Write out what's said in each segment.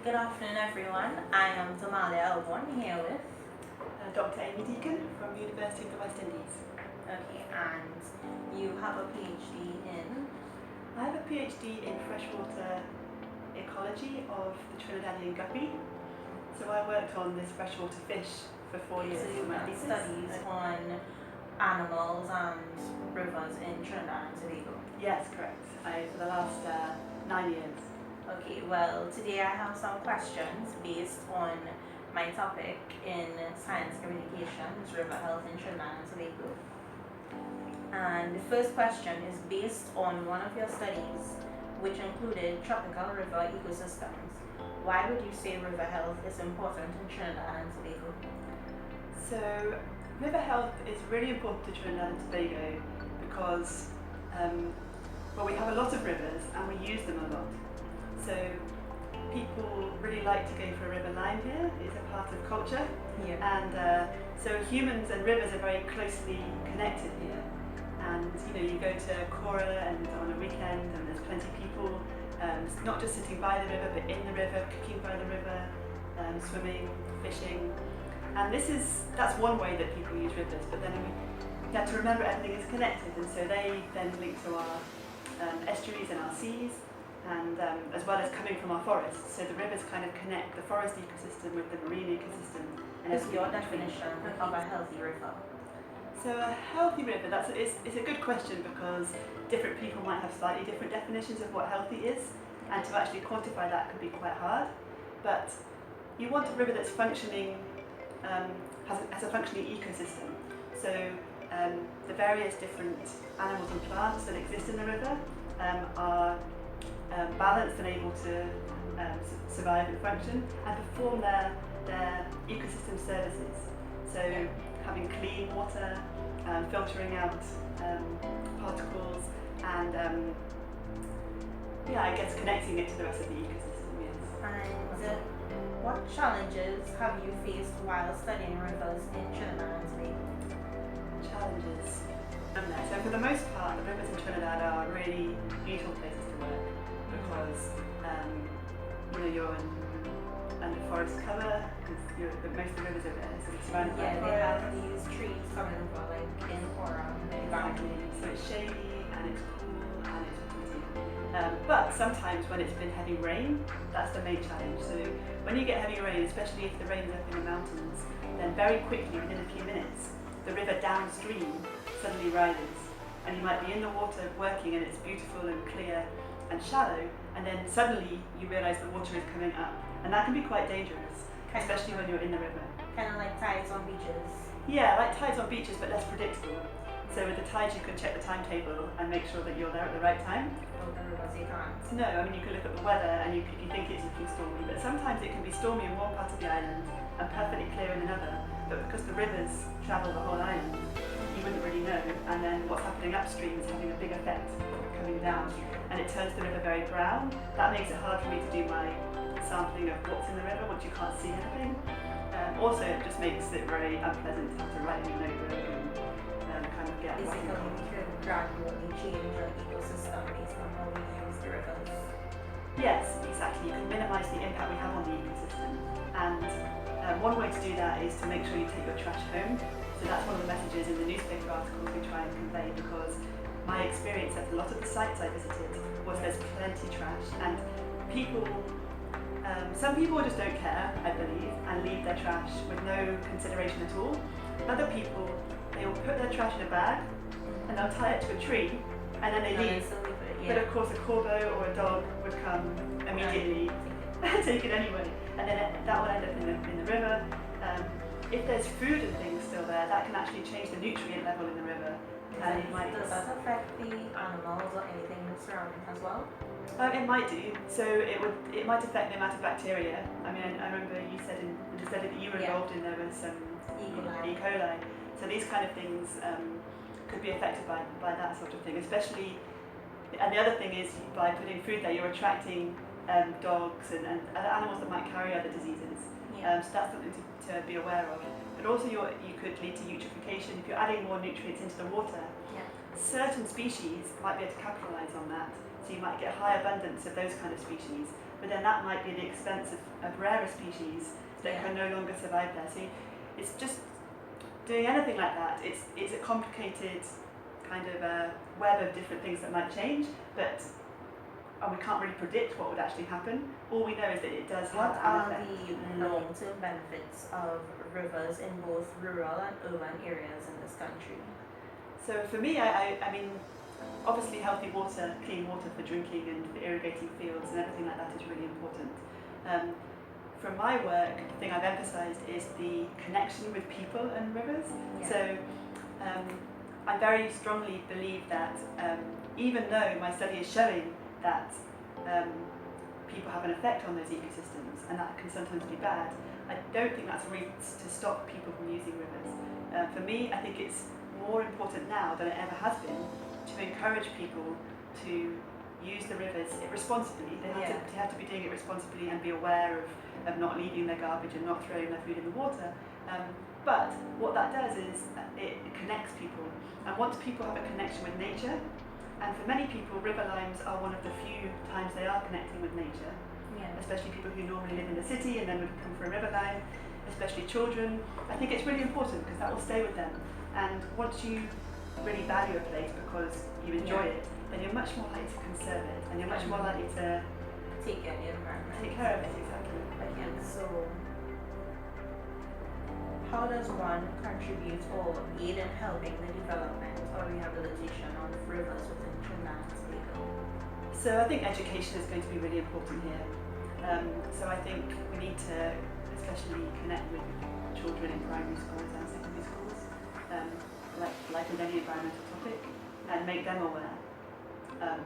Good afternoon, everyone. I am Damalia Elborn here with Dr. Amy Decon from University of the West Indies. okay, and you have a PhD in I have a PhD in freshwater ecology of the Trinidadian guppy. So I worked on this freshwater fish for 4 years. so you've done studies on animals and rivers in Trinidad and Tobago. Yes, correct. For the last 9 years. Okay, well today I have some questions based on my topic in science communications, river health in Trinidad and Tobago. And the first question is based on one of your studies which included tropical river ecosystems. Why would you say river health is important in Trinidad and Tobago? So river health is really important to Trinidad and Tobago because we have a lot of rivers and we use them a lot. So people really like to go for a river line here. It's a part of culture. Yeah. And so humans and rivers are very closely connected here. And you go to Cora and on a weekend and there's plenty of people not just sitting by the river but in the river, cooking by the river, swimming, fishing. And that's one way that people use rivers, but then we have to remember everything is connected, and so they then link to our estuaries and our seas, and as well as coming from our forests. So the rivers kind of connect the forest ecosystem with the marine ecosystem. And What's your definition of a healthy river? So a healthy river, it's a good question because different people might have slightly different definitions of what healthy is, and to actually quantify that can be quite hard. But you want a river that's functioning, has a functioning ecosystem. So the various different animals and plants that exist in the river are balanced and able to survive and function and perform their ecosystem services. So having clean water, filtering out particles, and I guess connecting it to the rest of the ecosystem. Yes. And what challenges have you faced while studying rivers in Trinidad and Tobago? Challenges. So for the most part, the rivers in Trinidad are really beautiful places to work because you're under forest cover because most of the rivers are there, so it's surrounded by they forest. have these trees coming over like in Cora. Exactly. So it's shady and it's cool and it's pretty. But sometimes when it's been heavy rain, that's the main challenge. So when you get heavy rain, especially if the rain is up in the mountains, then very quickly, within a few minutes, the river downstream suddenly rises. And you might be in the water working and it's beautiful and clear and shallow, and then suddenly you realise the water is coming up. And that can be quite dangerous, especially when you're in the river. Kind of like tides on beaches. Yeah, like tides on beaches, but less predictable. So with the tides, you can check the timetable and make sure that you're there at the right time. Oh, the rivers you can't. No, I mean you can look at the weather and you think it's looking stormy, but sometimes it can be stormy in one part of the island and perfectly clear in another. But because the rivers travel the whole island, you wouldn't really know. And then what's happening upstream is having a big effect coming down, and it turns the river very brown. That makes it hard for me to do my sampling of what's in the river once you can't see anything. Also, it just makes it very unpleasant to have to write in a notebook and kind of get basically we could gradually change our ecosystem based on how we use the rivers. Yes, exactly. You can minimise the impact we have on the ecosystem. And one way to do that is to make sure you take your trash home. So that's one of the messages in the newspaper articles we try and convey, because my experience at a lot of the sites I visited was there's plenty trash, and some people just don't care, I believe, and leave their trash with no consideration at all. Other people, they will put their trash in a bag and they'll tie it to a tree and then they leave. But of course a corbeau or a dog would come immediately and take it anyway, and then that will end up in the river. If there's food and things still there, that can actually change the nutrient level in the river. And it might does that affect the animals or anything surrounding as well? It might do. So it might affect the amount of bacteria. I mean, I remember you said in the study that you were involved in, there was some E. coli. So these kind of things could be affected by that sort of thing, especially. And the other thing is, by putting food there, you're attracting dogs and other animals that might carry other diseases. Yeah. So that's something to be aware of. But also you could lead to eutrophication if you're adding more nutrients into the water. Yeah. Certain species might be able to capitalise on that. So you might get high abundance of those kind of species, but then that might be at the expense of rarer species that Yeah. can no longer survive there. So it's just doing anything like that. It's a complicated kind of web of different things that might change, but and we can't really predict what would actually happen. All we know is that it does What have are an effect. the long-term benefits of rivers in both rural and urban areas in this country? So for me, I mean, obviously healthy water, clean water for drinking and for irrigating fields and everything like that is really important. From my work, the thing I've emphasised is the connection with people and rivers. Yeah. So I very strongly believe that even though my study is showing that people have an effect on those ecosystems and that can sometimes be bad, I don't think that's a reason to stop people from using rivers. For me, I think it's more important now than it ever has been to encourage people to use the rivers responsibly. They have to be doing it responsibly and be aware of not leaving their garbage and not throwing their food in the water. But what that does is it connects people. And once people have a connection with nature, and for many people, river limes are one of the few times they are connecting with nature, especially people who normally live in the city and then would come for a river lime, especially children. I think it's really important because that will stay with them. And once you really value a place because you enjoy it, then you're much more likely to conserve it, and you're much more likely to take care of the environment. take care of it, exactly. Again, so how does one contribute or aid in helping the development or rehabilitation of rivers within Trinidad and Tobago? So I think education is going to be really important here. So I think we need to especially connect with children in primary schools and secondary schools, like with any environmental topic, and make them aware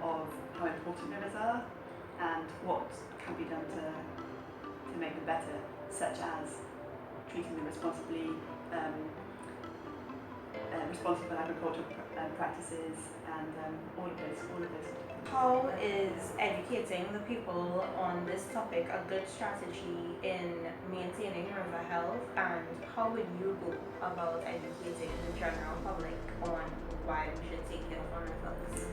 of how important rivers are and what can be done to make them better, such as treating them responsibly, responsible agricultural practices, and all of those sort of things. How is educating the people on this topic a good strategy in maintaining river health, and how would you go about educating the general public on why we should take care of our rivers?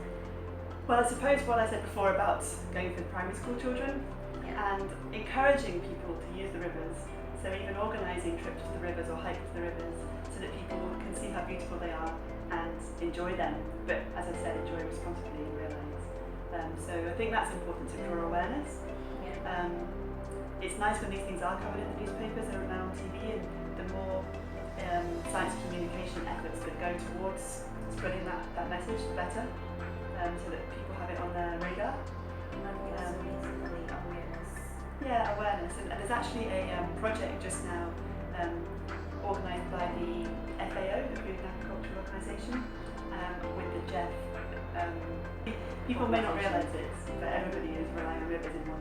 Well, I suppose what I said before about going for primary school children and encouraging people to use the rivers. So even organising trips to the rivers or hikes to the rivers so that people can see how beautiful they are and enjoy them, but as I said, enjoy responsibly and realise. So I think that's important to draw awareness. It's nice when these things are covered in the newspapers and now on TV, and the more science communication efforts that go towards spreading that message, the better, so that people have it on their radar. Awareness. Yeah, awareness. And there's actually a project just now organised by the FAO, the Food and Agriculture Organisation, with the Jeff. People may not realise it, but everybody is relying on rivers in one